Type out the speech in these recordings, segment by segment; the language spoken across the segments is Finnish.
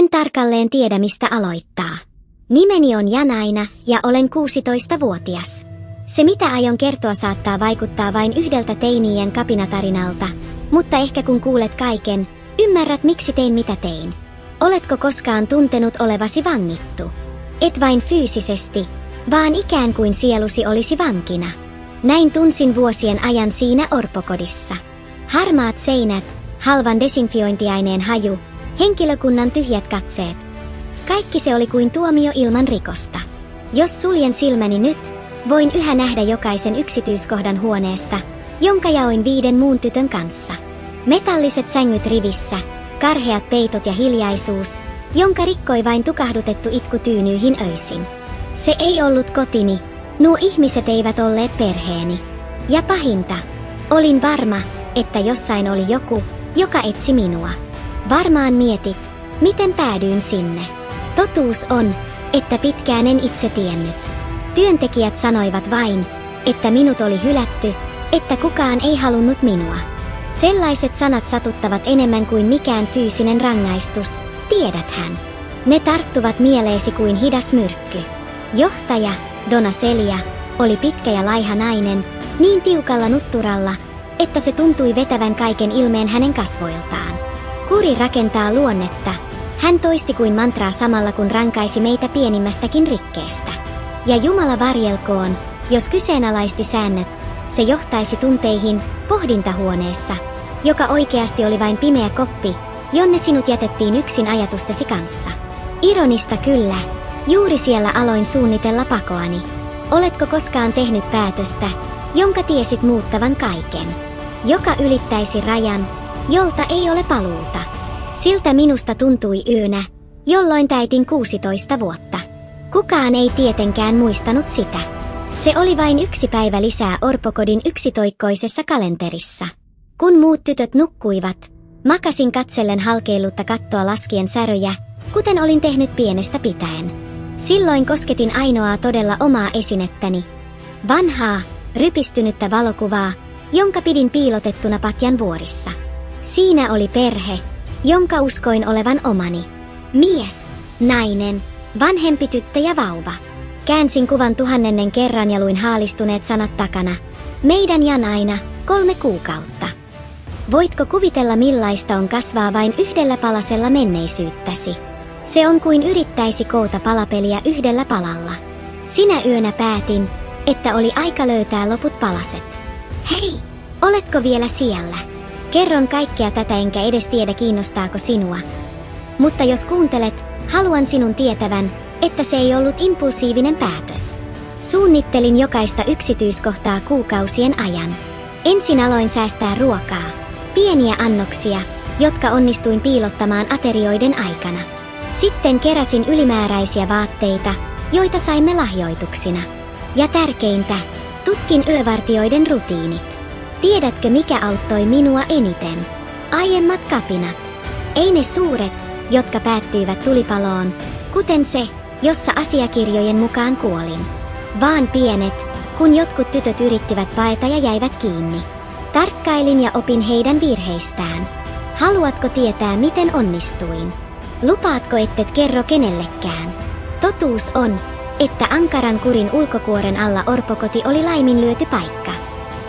En tarkalleen tiedä mistä aloittaa. Nimeni on Janaina ja olen 16-vuotias. Se mitä aion kertoa saattaa vaikuttaa vain yhdeltä teiniien kapinatarinalta, mutta ehkä kun kuulet kaiken, ymmärrät miksi tein mitä tein. Oletko koskaan tuntenut olevasi vangittu? Et vain fyysisesti, vaan ikään kuin sielusi olisi vankina. Näin tunsin vuosien ajan siinä orpokodissa. Harmaat seinät, halvan desinfiointiaineen haju, henkilökunnan tyhjät katseet. Kaikki se oli kuin tuomio ilman rikosta. Jos suljen silmäni nyt, voin yhä nähdä jokaisen yksityiskohdan huoneesta, jonka jaoin 5 muun tytön kanssa. Metalliset sängyt rivissä, karheat peitot ja hiljaisuus, jonka rikkoi vain tukahdutettu itku tyynyihin öisin. Se ei ollut kotini, nuo ihmiset eivät olleet perheeni. Ja pahinta, olin varma, että jossain oli joku, joka etsi minua. Varmaan mietit, miten päädyin sinne. Totuus on, että pitkään en itse tiennyt. Työntekijät sanoivat vain, että minut oli hylätty, että kukaan ei halunnut minua. Sellaiset sanat satuttavat enemmän kuin mikään fyysinen rangaistus, tiedäthän. Ne tarttuvat mieleesi kuin hidas myrkky. Johtaja, Donna Celia, oli pitkä ja laiha nainen, niin tiukalla nutturalla, että se tuntui vetävän kaiken ilmeen hänen kasvoiltaan. Kuri rakentaa luonnetta, hän toisti kuin mantraa samalla kun rankaisi meitä pienimmästäkin rikkeestä. Ja Jumala varjelkoon, jos kyseenalaisti säännöt, se johtaisi tunteihin pohdintahuoneessa, joka oikeasti oli vain pimeä koppi, jonne sinut jätettiin yksin ajatustesi kanssa. Ironista kyllä, juuri siellä aloin suunnitella pakoani. Oletko koskaan tehnyt päätöstä, jonka tiesit muuttavan kaiken? Joka ylittäisi rajan, jolta ei ole paluuta. Siltä minusta tuntui yönä, jolloin täytin 16 vuotta. Kukaan ei tietenkään muistanut sitä. Se oli vain 1 päivä lisää orpokodin yksitoikkoisessa kalenterissa. Kun muut tytöt nukkuivat, makasin katsellen halkeillutta kattoa laskien säröjä, kuten olin tehnyt pienestä pitäen. Silloin kosketin ainoaa todella omaa esinettäni. Vanhaa, rypistynyttä valokuvaa, jonka pidin piilotettuna patjan vuorissa. Siinä oli perhe, jonka uskoin olevan omani. Mies, nainen, vanhempi tyttö ja vauva. Käänsin kuvan 1000 kerran ja luin haalistuneet sanat takana. Meidän Janaina, 3 kuukautta. Voitko kuvitella millaista on kasvaa vain 1 palasella menneisyyttäsi? Se on kuin yrittäisi koota palapeliä 1 palalla. Sinä yönä päätin, että oli aika löytää loput palaset. Hei, oletko vielä siellä? Kerron kaikkea tätä enkä edes tiedä kiinnostaako sinua. Mutta jos kuuntelet, haluan sinun tietävän, että se ei ollut impulsiivinen päätös. Suunnittelin jokaista yksityiskohtaa kuukausien ajan. Ensin aloin säästää ruokaa, pieniä annoksia, jotka onnistuin piilottamaan aterioiden aikana. Sitten keräsin ylimääräisiä vaatteita, joita saimme lahjoituksina. Ja tärkeintä, tutkin yövartijoiden rutiinit. Tiedätkö mikä auttoi minua eniten? Aiemmat kapinat. Ei ne suuret, jotka päättyivät tulipaloon, kuten se, jossa asiakirjojen mukaan kuolin. Vaan pienet, kun jotkut tytöt yrittivät paeta ja jäivät kiinni. Tarkkailin ja opin heidän virheistään. Haluatko tietää miten onnistuin? Lupaatko ettet kerro kenellekään? Totuus on, että ankaran kurin ulkokuoren alla orpokoti oli laiminlyöty paikka.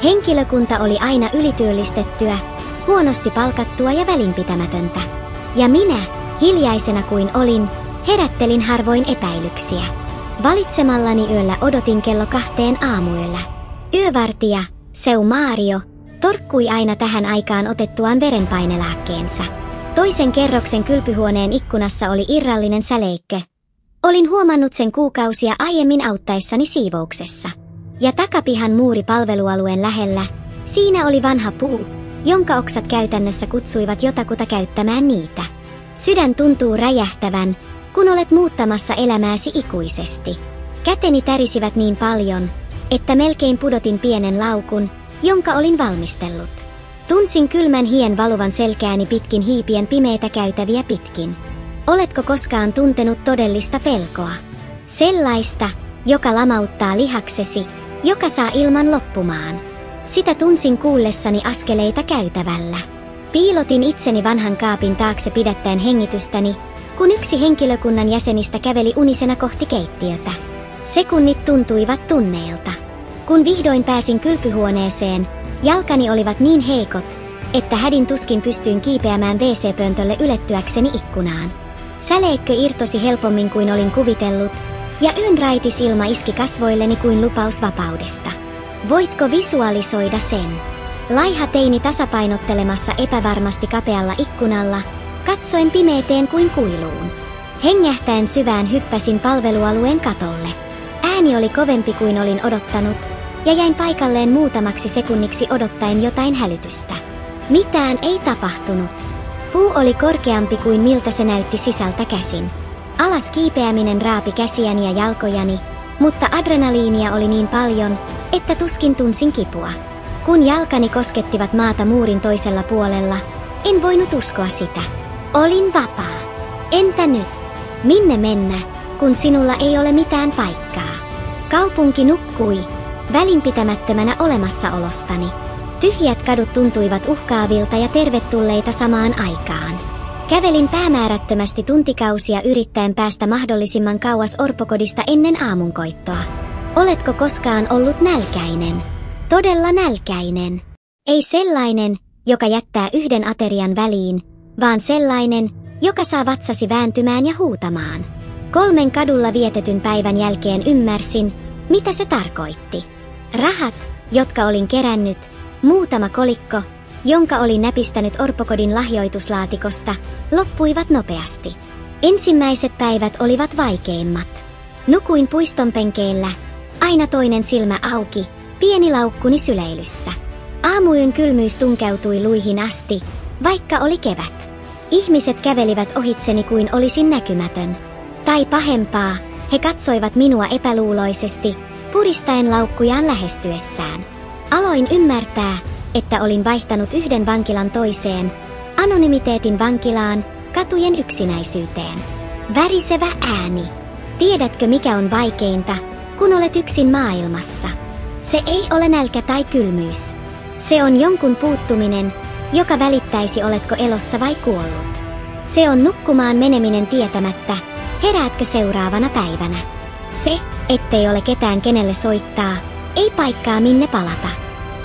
Henkilökunta oli aina ylityöllistettyä, huonosti palkattua ja välinpitämätöntä. Ja minä, hiljaisena kuin olin, herättelin harvoin epäilyksiä. Valitsemallani yöllä odotin kello 2 aamuyöllä. Yövartija, Seu Mario, torkkui aina tähän aikaan otettuaan verenpainelääkkeensä. Toisen kerroksen kylpyhuoneen ikkunassa oli irrallinen säleikkö. Olin huomannut sen kuukausia aiemmin auttaessani siivouksessa. Ja takapihan muuri palvelualueen lähellä, siinä oli vanha puu, jonka oksat käytännössä kutsuivat jotakuta käyttämään niitä. Sydän tuntuu räjähtävän, kun olet muuttamassa elämääsi ikuisesti. Käteni tärisivät niin paljon, että melkein pudotin pienen laukun, jonka olin valmistellut. Tunsin kylmän hien valuvan selkääni pitkin hiipien pimeitä käytäviä pitkin. Oletko koskaan tuntenut todellista pelkoa? Sellaista, joka lamauttaa lihaksesi, joka saa ilman loppumaan. Sitä tunsin kuullessani askeleita käytävällä. Piilotin itseni vanhan kaapin taakse pidättäen hengitystäni, kun yksi henkilökunnan jäsenistä käveli unisena kohti keittiötä. Sekunnit tuntuivat tunneilta. Kun vihdoin pääsin kylpyhuoneeseen, jalkani olivat niin heikot, että hädin tuskin pystyin kiipeämään WC-pöntölle ylettyäkseni ikkunaan. Säleikkö irtosi helpommin kuin olin kuvitellut, ja yön raitis ilma iski kasvoilleni kuin lupaus vapaudesta. Voitko visualisoida sen? Laiha teini tasapainottelemassa epävarmasti kapealla ikkunalla, katsoen pimeeteen kuin kuiluun. Hengähtäen syvään hyppäsin palvelualueen katolle. Ääni oli kovempi kuin olin odottanut, ja jäin paikalleen muutamaksi sekunniksi odottaen jotain hälytystä. Mitään ei tapahtunut. Puu oli korkeampi kuin miltä se näytti sisältä käsin. Alas kiipeäminen raapi käsiäni ja jalkojani, mutta adrenaliinia oli niin paljon, että tuskin tunsin kipua. Kun jalkani koskettivat maata muurin toisella puolella, en voinut uskoa sitä. Olin vapaa. Entä nyt? Minne mennä, kun sinulla ei ole mitään paikkaa? Kaupunki nukkui, välinpitämättömänä olemassaolostani. Tyhjät kadut tuntuivat uhkaavilta ja tervetulleita samaan aikaan. Kävelin päämäärättömästi tuntikausia yrittäen päästä mahdollisimman kauas orpokodista ennen aamunkoittoa. Oletko koskaan ollut nälkäinen? Todella nälkäinen. Ei sellainen, joka jättää yhden aterian väliin, vaan sellainen, joka saa vatsasi vääntymään ja huutamaan. 3 kadulla vietetyn päivän jälkeen ymmärsin, mitä se tarkoitti. Rahat, jotka olin kerännyt, muutama kolikko, jonka olin näpistänyt orpokodin lahjoituslaatikosta, loppuivat nopeasti. Ensimmäiset päivät olivat vaikeimmat. Nukuin puiston penkeillä, aina toinen silmä auki, pieni laukkuni syleilyssä. Aamuyön kylmyys tunkeutui luihin asti, vaikka oli kevät. Ihmiset kävelivät ohitseni kuin olisin näkymätön. Tai pahempaa, he katsoivat minua epäluuloisesti, puristaen laukkujaan lähestyessään. Aloin ymmärtää, että olin vaihtanut yhden vankilan toiseen, anonymiteetin vankilaan, katujen yksinäisyyteen. Värisevä ääni. Tiedätkö mikä on vaikeinta, kun olet yksin maailmassa? Se ei ole nälkä tai kylmyys. Se on jonkun puuttuminen, joka välittäisi oletko elossa vai kuollut. Se on nukkumaan meneminen tietämättä, heräätkö seuraavana päivänä. Se, ettei ole ketään kenelle soittaa, ei paikkaa minne palata.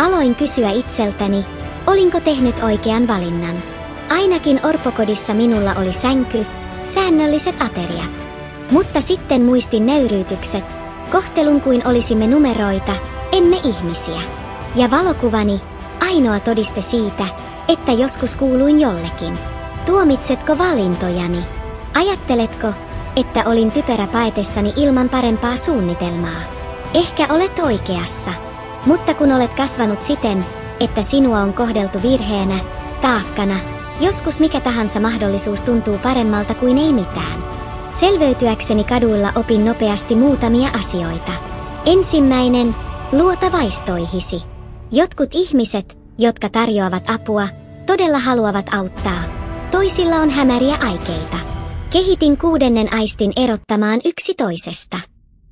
Aloin kysyä itseltäni, olinko tehnyt oikean valinnan. Ainakin orpokodissa minulla oli sänky, säännölliset ateriat. Mutta sitten muistin nöyryytykset, kohtelun kuin olisimme numeroita, emme ihmisiä. Ja valokuvani, ainoa todiste siitä, että joskus kuuluin jollekin. Tuomitsetko valintojani? Ajatteletko, että olin typerä paetessani ilman parempaa suunnitelmaa? Ehkä olet oikeassa. Mutta kun olet kasvanut siten, että sinua on kohdeltu virheenä, taakkana, joskus mikä tahansa mahdollisuus tuntuu paremmalta kuin ei mitään. Selviytyäkseni kaduilla opin nopeasti muutamia asioita. Ensimmäinen, luota vaistoihisi. Jotkut ihmiset, jotka tarjoavat apua, todella haluavat auttaa. Toisilla on hämäriä aikeita. Kehitin 6. aistin erottamaan yksi toisesta.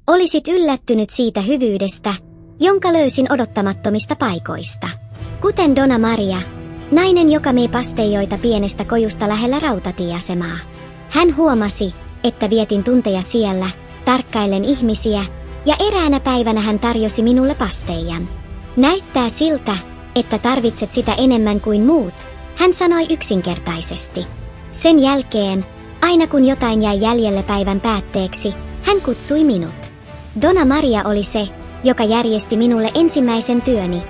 Olisit yllättynyt siitä hyvyydestä, jonka löysin odottamattomista paikoista. Kuten Donna Maria, nainen joka myi pasteijoita pienestä kojusta lähellä rautatieasemaa. Hän huomasi, että vietin tunteja siellä, tarkkaillen ihmisiä, ja eräänä päivänä hän tarjosi minulle pasteijan. Näyttää siltä, että tarvitset sitä enemmän kuin muut, hän sanoi yksinkertaisesti. Sen jälkeen, aina kun jotain jäi jäljelle päivän päätteeksi, hän kutsui minut. Donna Maria oli se, joka järjesti minulle ensimmäisen työni,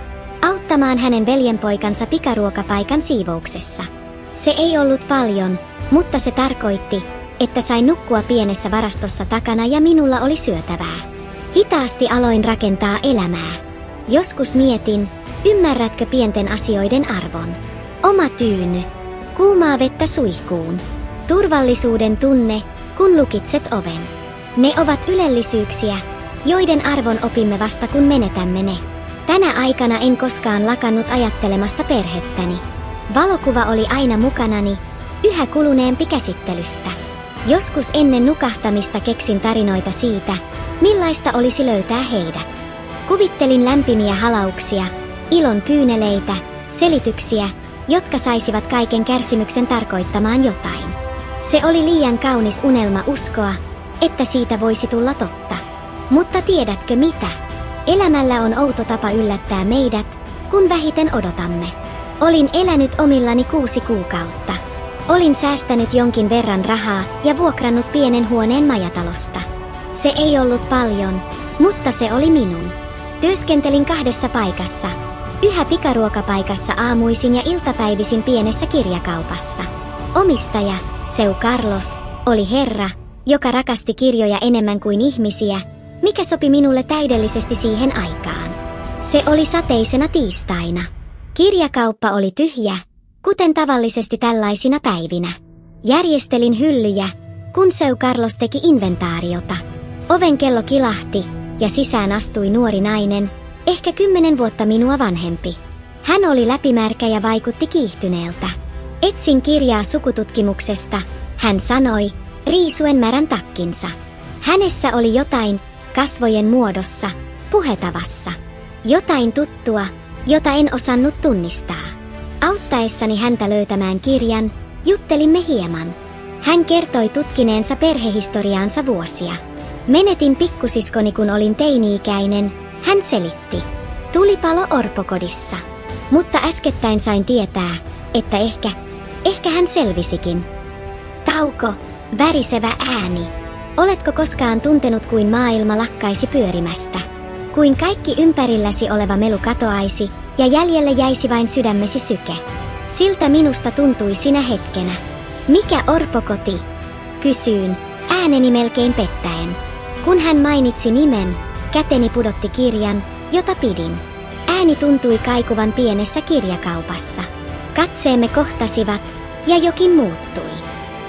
auttamaan hänen veljenpoikansa pikaruokapaikan siivouksessa. Se ei ollut paljon, mutta se tarkoitti, että sain nukkua pienessä varastossa takana ja minulla oli syötävää. Hitaasti aloin rakentaa elämää. Joskus mietin, ymmärrätkö pienten asioiden arvon? Oma tyyny. Kuumaa vettä suihkuun. Turvallisuuden tunne, kun lukitset oven. Ne ovat ylellisyyksiä, joiden arvon opimme vasta kun menetämme ne. Tänä aikana en koskaan lakannut ajattelemasta perhettäni. Valokuva oli aina mukanani, yhä kuluneempi käsittelystä. Joskus ennen nukahtamista keksin tarinoita siitä, millaista olisi löytää heidät. Kuvittelin lämpimiä halauksia, ilon kyyneleitä, selityksiä, jotka saisivat kaiken kärsimyksen tarkoittamaan jotain. Se oli liian kaunis unelma uskoa, että siitä voisi tulla totta. Mutta tiedätkö mitä? Elämällä on outo tapa yllättää meidät, kun vähiten odotamme. Olin elänyt omillani 6 kuukautta. Olin säästänyt jonkin verran rahaa ja vuokrannut pienen huoneen majatalosta. Se ei ollut paljon, mutta se oli minun. Työskentelin 2 paikassa. Yhä pikaruokapaikassa aamuisin ja iltapäivisin pienessä kirjakaupassa. Omistaja, Seu Carlos, oli herra, joka rakasti kirjoja enemmän kuin ihmisiä, mikä sopi minulle täydellisesti siihen aikaan. Se oli sateisena tiistaina. Kirjakauppa oli tyhjä, kuten tavallisesti tällaisina päivinä. Järjestelin hyllyjä, kun Seu Carlos teki inventaariota. Oven kello kilahti, ja sisään astui nuori nainen, ehkä 10 vuotta minua vanhempi. Hän oli läpimärkä ja vaikutti kiihtyneeltä. Etsin kirjaa sukututkimuksesta, hän sanoi, riisuen märän takkinsa. Hänessä oli jotain, kasvojen muodossa, puhetavassa. Jotain tuttua, jota en osannut tunnistaa. Auttaessani häntä löytämään kirjan, juttelimme hieman. Hän kertoi tutkineensa perhehistoriaansa vuosia. Menetin pikkusiskoni kun olin teini-ikäinen, hän selitti. Tulipalo orpokodissa. Mutta äskettäin sain tietää, että ehkä hän selvisikin. Tauko, värisevä ääni. Oletko koskaan tuntenut kuin maailma lakkaisi pyörimästä? Kuin kaikki ympärilläsi oleva melu katoaisi ja jäljelle jäisi vain sydämesi syke. Siltä minusta tuntui sinä hetkenä. Mikä orpokoti? Kysyin, ääneni melkein pettäen. Kun hän mainitsi nimen, käteni pudotti kirjan, jota pidin. Ääni tuntui kaikuvan pienessä kirjakaupassa. Katseemme kohtasivat, ja jokin muuttui.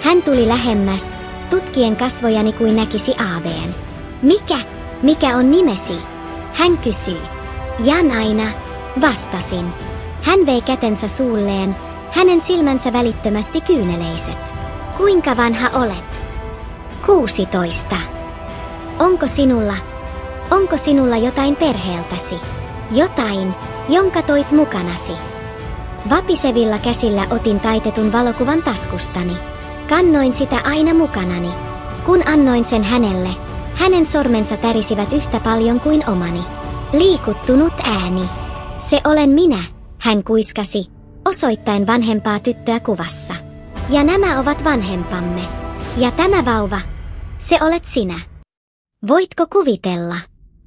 Hän tuli lähemmäs, tutkien kasvojani kuin näkisi aaveen. Mikä on nimesi? Hän kysyi. Janaina, vastasin. Hän vei kätensä suulleen, hänen silmänsä välittömästi kyyneleiset. Kuinka vanha olet? 16. Onko sinulla jotain perheeltäsi? Jotain, jonka toit mukanasi? Vapisevilla käsillä otin taitetun valokuvan taskustani. Kannoin sitä aina mukanani. Kun annoin sen hänelle, hänen sormensa tärisivät yhtä paljon kuin omani. Liikuttunut ääni. Se olen minä, hän kuiskasi, osoittaen vanhempaa tyttöä kuvassa. Ja nämä ovat vanhempamme. Ja tämä vauva, se olet sinä. Voitko kuvitella?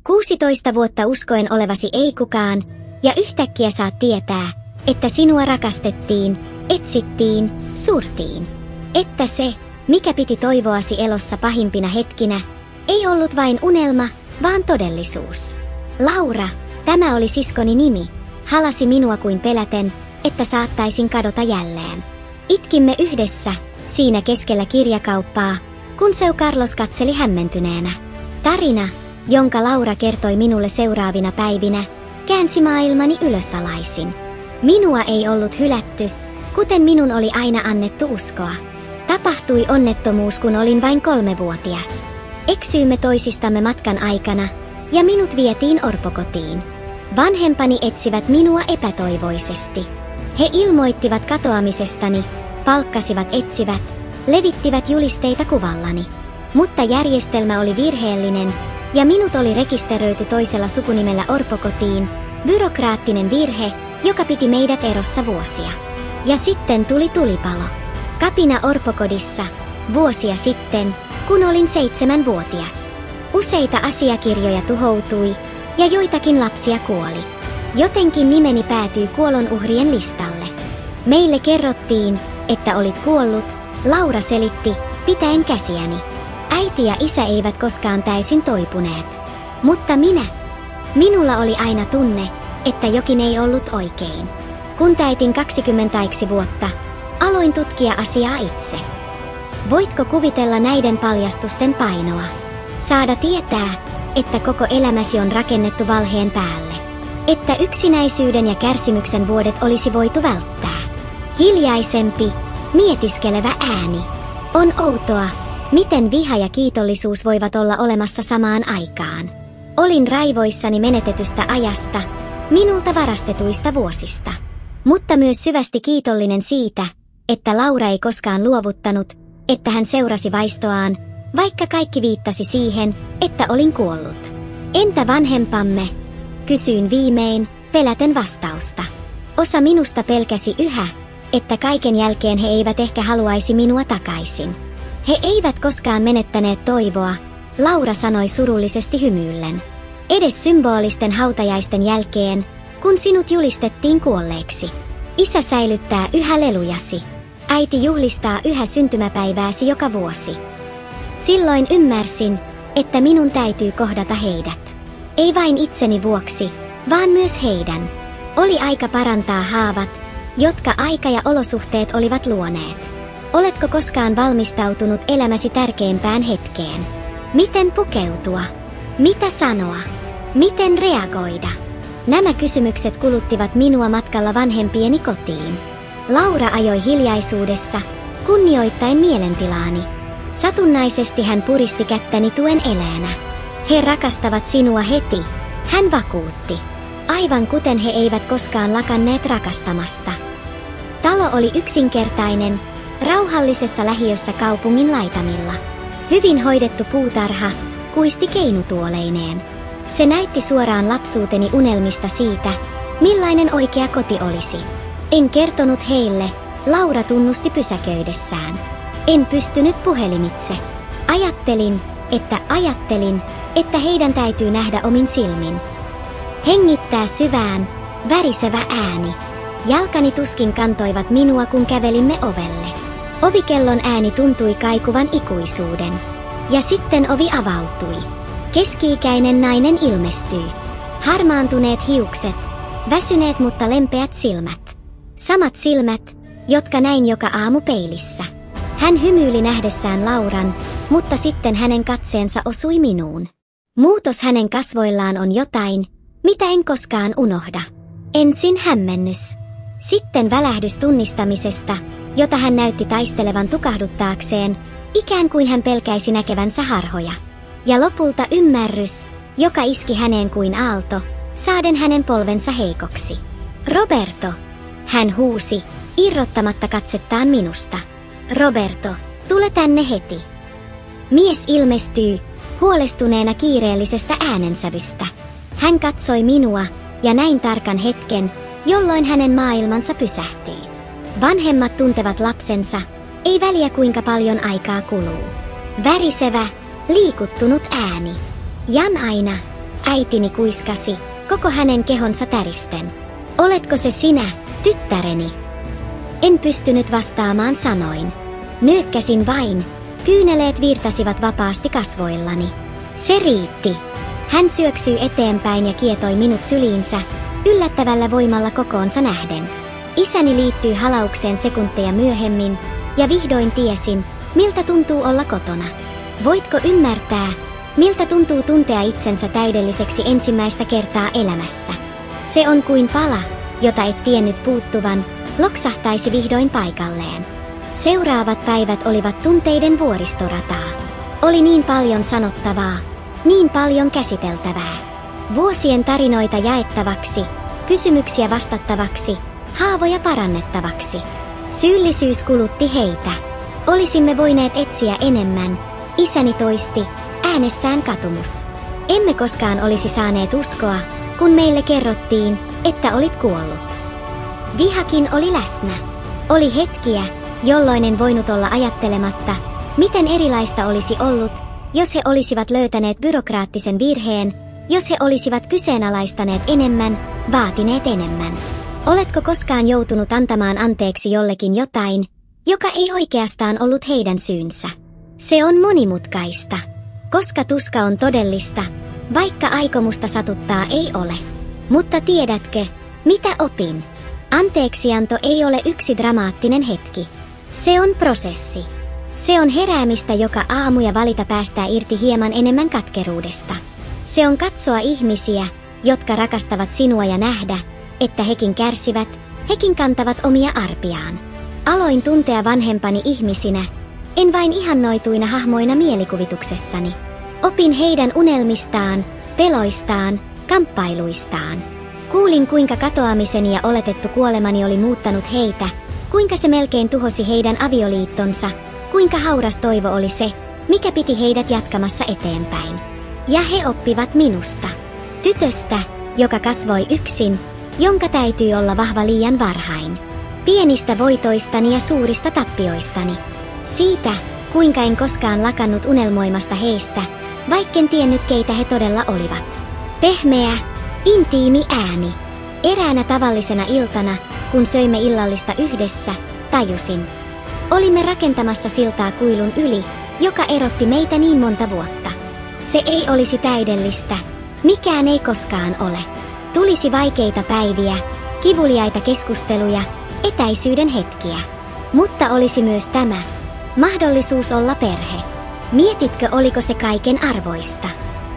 16 vuotta uskoen olevasi ei kukaan, ja yhtäkkiä saat tietää, että sinua rakastettiin, etsittiin, surtiin. Että se, mikä piti toivoasi elossa pahimpina hetkinä, ei ollut vain unelma, vaan todellisuus. Laura, tämä oli siskoni nimi, halasi minua kuin peläten, että saattaisin kadota jälleen. Itkimme yhdessä, siinä keskellä kirjakauppaa, kun Seu Carlos katseli hämmentyneenä. Tarina, jonka Laura kertoi minulle seuraavina päivinä, käänsi maailmani ylösalaisin. Minua ei ollut hylätty, kuten minun oli aina annettu uskoa. Tapahtui onnettomuus, kun olin vain 3-vuotias. Eksyimme toisistamme matkan aikana, ja minut vietiin orpokotiin. Vanhempani etsivät minua epätoivoisesti. He ilmoittivat katoamisestani, palkkasivat etsivät, levittivät julisteita kuvallani. Mutta järjestelmä oli virheellinen, ja minut oli rekisteröity toisella sukunimellä orpokotiin, byrokraattinen virhe, joka piti meidät erossa vuosia. Ja sitten tuli tulipalo. Kapina orpokodissa, vuosia sitten, kun olin 7-vuotias. Useita asiakirjoja tuhoutui, ja joitakin lapsia kuoli. Jotenkin nimeni päätyi kuolonuhrien listalle. Meille kerrottiin, että olit kuollut, Laura selitti, pitäen käsiäni. Äiti ja isä eivät koskaan täysin toipuneet. Mutta minulla oli aina tunne, että jokin ei ollut oikein. Kun täytin 20 vuotta, aloin tutkia asiaa itse. Voitko kuvitella näiden paljastusten painoa? Saada tietää, että koko elämäsi on rakennettu valheen päälle. Että yksinäisyyden ja kärsimyksen vuodet olisi voitu välttää. Hiljaisempi, mietiskelevä ääni. On outoa, miten viha ja kiitollisuus voivat olla olemassa samaan aikaan. Olin raivoissani menetetystä ajasta, minulta varastetuista vuosista. Mutta myös syvästi kiitollinen siitä, että Laura ei koskaan luovuttanut, että hän seurasi vaistoaan, vaikka kaikki viittasi siihen, että olin kuollut. Entä vanhempamme? Kysyin viimein, peläten vastausta. Osa minusta pelkäsi yhä, että kaiken jälkeen he eivät ehkä haluaisi minua takaisin. He eivät koskaan menettäneet toivoa, Laura sanoi surullisesti hymyillen. Edes symbolisten hautajaisten jälkeen, kun sinut julistettiin kuolleeksi. Isä säilyttää yhä lelujasi. Äiti juhlistaa yhä syntymäpäivääsi joka vuosi. Silloin ymmärsin, että minun täytyy kohdata heidät. Ei vain itseni vuoksi, vaan myös heidän. Oli aika parantaa haavat, jotka aika ja olosuhteet olivat luoneet. Oletko koskaan valmistautunut elämäsi tärkeimpään hetkeen? Miten pukeutua? Mitä sanoa? Miten reagoida? Nämä kysymykset kuluttivat minua matkalla vanhempieni kotiin. Laura ajoi hiljaisuudessa, kunnioittaen mielentilaani. Satunnaisesti hän puristi kättäni tuen eleänä. He rakastavat sinua heti, hän vakuutti. Aivan kuten he eivät koskaan lakanneet rakastamasta. Talo oli yksinkertainen, rauhallisessa lähiössä kaupungin laitamilla. Hyvin hoidettu puutarha kuisti keinutuoleineen. Se näytti suoraan lapsuuteni unelmista siitä, millainen oikea koti olisi. En kertonut heille, Laura tunnusti pysäköidessään. En pystynyt puhelimitse. Ajattelin, että heidän täytyy nähdä omin silmin. Hengittää syvään, värisevä ääni. Jalkani tuskin kantoivat minua, kun kävelimme ovelle. Ovikellon ääni tuntui kaikuvan ikuisuuden. Ja sitten ovi avautui. Keski-ikäinen nainen ilmestyi. Harmaantuneet hiukset, väsyneet mutta lempeät silmät. Samat silmät, jotka näin joka aamu peilissä. Hän hymyili nähdessään Lauran, mutta sitten hänen katseensa osui minuun. Muutos hänen kasvoillaan on jotain, mitä en koskaan unohda. Ensin hämmennys. Sitten välähdys tunnistamisesta, jota hän näytti taistelevan tukahduttaakseen, ikään kuin hän pelkäisi näkevänsä harhoja. Ja lopulta ymmärrys, joka iski häneen kuin aalto, saaden hänen polvensa heikoksi. Roberto! Hän huusi, irrottamatta katsettaan minusta. Roberto, tule tänne heti. Mies ilmestyy, huolestuneena kiireellisestä äänensävystä. Hän katsoi minua, ja näin tarkan hetken, jolloin hänen maailmansa pysähtyi. Vanhemmat tuntevat lapsensa, ei väliä kuinka paljon aikaa kuluu. Värisevä, liikuttunut ääni. Jan aina, äitini kuiskasi, koko hänen kehonsa täristen. Oletko se sinä, tyttäreni? En pystynyt vastaamaan sanoin. Nyökkäsin vain, kyyneleet virtasivat vapaasti kasvoillani. Se riitti. Hän syöksyi eteenpäin ja kietoi minut syliinsä, yllättävällä voimalla kokoonsa nähden. Isäni liittyi halaukseen sekunteja myöhemmin, ja vihdoin tiesin, miltä tuntuu olla kotona. Voitko ymmärtää, miltä tuntuu tuntea itsensä täydelliseksi ensimmäistä kertaa elämässä? Se on kuin pala, jota et tiennyt puuttuvan, loksahtaisi vihdoin paikalleen. Seuraavat päivät olivat tunteiden vuoristorataa. Oli niin paljon sanottavaa, niin paljon käsiteltävää. Vuosien tarinoita jaettavaksi, kysymyksiä vastattavaksi, haavoja parannettavaksi. Syyllisyys kulutti heitä. Olisimme voineet etsiä enemmän, isäni toisti, äänessään katumus. Emme koskaan olisi saaneet uskoa, kun meille kerrottiin, että olit kuollut. Vihakin oli läsnä. Oli hetkiä, jolloin en voinut olla ajattelematta, miten erilaista olisi ollut, jos he olisivat löytäneet byrokraattisen virheen, jos he olisivat kyseenalaistaneet enemmän, vaatineet enemmän. Oletko koskaan joutunut antamaan anteeksi jollekin jotain, joka ei oikeastaan ollut heidän syynsä? Se on monimutkaista, koska tuska on todellista, vaikka aikomusta satuttaa ei ole. Mutta tiedätkö, mitä opin? Anteeksianto ei ole yksi dramaattinen hetki. Se on prosessi. Se on heräämistä joka aamu ja valita päästää irti hieman enemmän katkeruudesta. Se on katsoa ihmisiä, jotka rakastavat sinua ja nähdä, että hekin kärsivät, hekin kantavat omia arpiaan. Aloin tuntea vanhempani ihmisinä, en vain ihannoituina hahmoina mielikuvituksessani. Opin heidän unelmistaan, peloistaan, kamppailuistaan. Kuulin kuinka katoamiseni ja oletettu kuolemani oli muuttanut heitä, kuinka se melkein tuhosi heidän avioliittonsa, kuinka hauras toivo oli se, mikä piti heidät jatkamassa eteenpäin. Ja he oppivat minusta. Tytöstä, joka kasvoi yksin, jonka täytyy olla vahva liian varhain. Pienistä voitoistani ja suurista tappioistani. Siitä, kuinka en koskaan lakannut unelmoimasta heistä, vaikken tiennyt keitä he todella olivat. Pehmeä, intiimi ääni. Eräänä tavallisena iltana, kun söimme illallista yhdessä, tajusin. Olimme rakentamassa siltaa kuilun yli, joka erotti meitä niin monta vuotta. Se ei olisi täydellistä. Mikään ei koskaan ole. Tulisi vaikeita päiviä, kivuliaita keskusteluja, etäisyyden hetkiä. Mutta olisi myös tämä. Mahdollisuus olla perhe. Mietitkö, oliko se kaiken arvoista?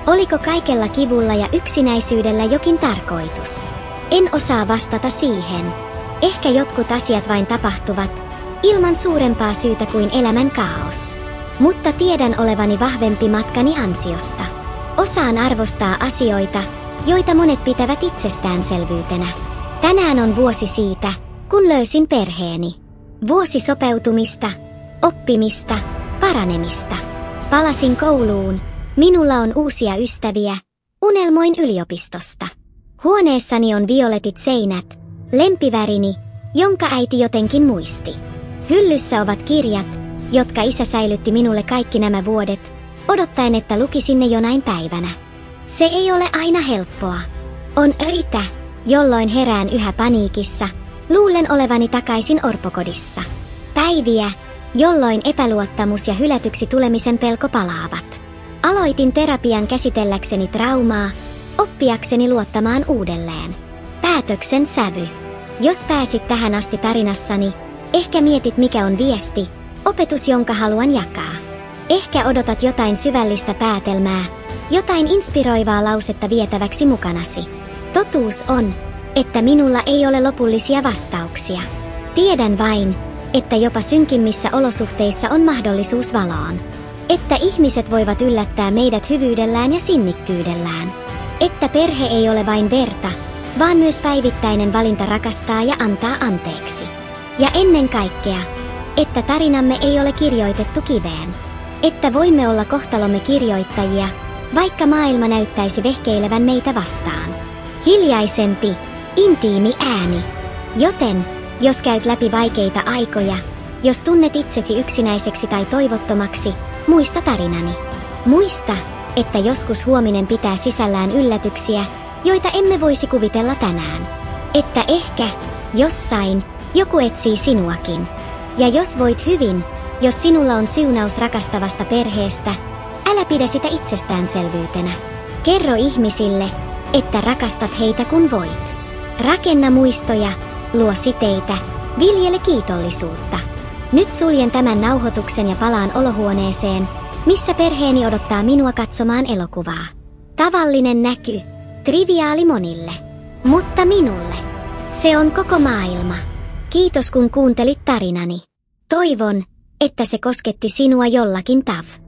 Oliko kaikella kivulla ja yksinäisyydellä jokin tarkoitus? En osaa vastata siihen. Ehkä jotkut asiat vain tapahtuvat, ilman suurempaa syytä kuin elämän kaos. Mutta tiedän olevani vahvempi matkani ansiosta. Osaan arvostaa asioita, joita monet pitävät itsestäänselvyytenä. Tänään on vuosi siitä, kun löysin perheeni. Vuosi sopeutumista, oppimista, paranemista. Palasin kouluun, minulla on uusia ystäviä, unelmoin yliopistosta. Huoneessani on violetit seinät, lempivärini, jonka äiti jotenkin muisti. Hyllyssä ovat kirjat, jotka isä säilytti minulle kaikki nämä vuodet, odottaen, että lukisin ne jonain päivänä. Se ei ole aina helppoa. On öitä, jolloin herään yhä paniikissa, luulen olevani takaisin orpokodissa. Päiviä, jolloin epäluottamus ja hylätyksi tulemisen pelko palaavat. Aloitin terapian käsitelläkseni traumaa, oppiakseni luottamaan uudelleen. Päätöksen sävy. Jos pääsit tähän asti tarinassani, ehkä mietit, mikä on viesti, opetus, jonka haluan jakaa. Ehkä odotat jotain syvällistä päätelmää, jotain inspiroivaa lausetta vietäväksi mukanasi. Totuus on, että minulla ei ole lopullisia vastauksia. Tiedän vain, että jopa synkimmissä olosuhteissa on mahdollisuus valoon. Että ihmiset voivat yllättää meidät hyvyydellään ja sinnikkyydellään. Että perhe ei ole vain verta, vaan myös päivittäinen valinta rakastaa ja antaa anteeksi. Ja ennen kaikkea, että tarinamme ei ole kirjoitettu kiveen. Että voimme olla kohtalomme kirjoittajia, vaikka maailma näyttäisi vehkeilevän meitä vastaan. Hiljaisempi, intiimi ääni. Joten, jos käyt läpi vaikeita aikoja, jos tunnet itsesi yksinäiseksi tai toivottomaksi, muista tarinani. Muista, että joskus huominen pitää sisällään yllätyksiä, joita emme voisi kuvitella tänään. Että ehkä, jossain, joku etsii sinuakin. Ja jos voit hyvin, jos sinulla on siunaus rakastavasta perheestä, älä pidä sitä itsestäänselvyytenä. Kerro ihmisille, että rakastat heitä kun voit. Rakenna muistoja, luo siteitä, viljele kiitollisuutta. Nyt suljen tämän nauhoituksen ja palaan olohuoneeseen, missä perheeni odottaa minua katsomaan elokuvaa. Tavallinen näky, triviaali monille. Mutta minulle. Se on koko maailma. Kiitos kun kuuntelit tarinani. Toivon, että se kosketti sinua jollakin tavalla.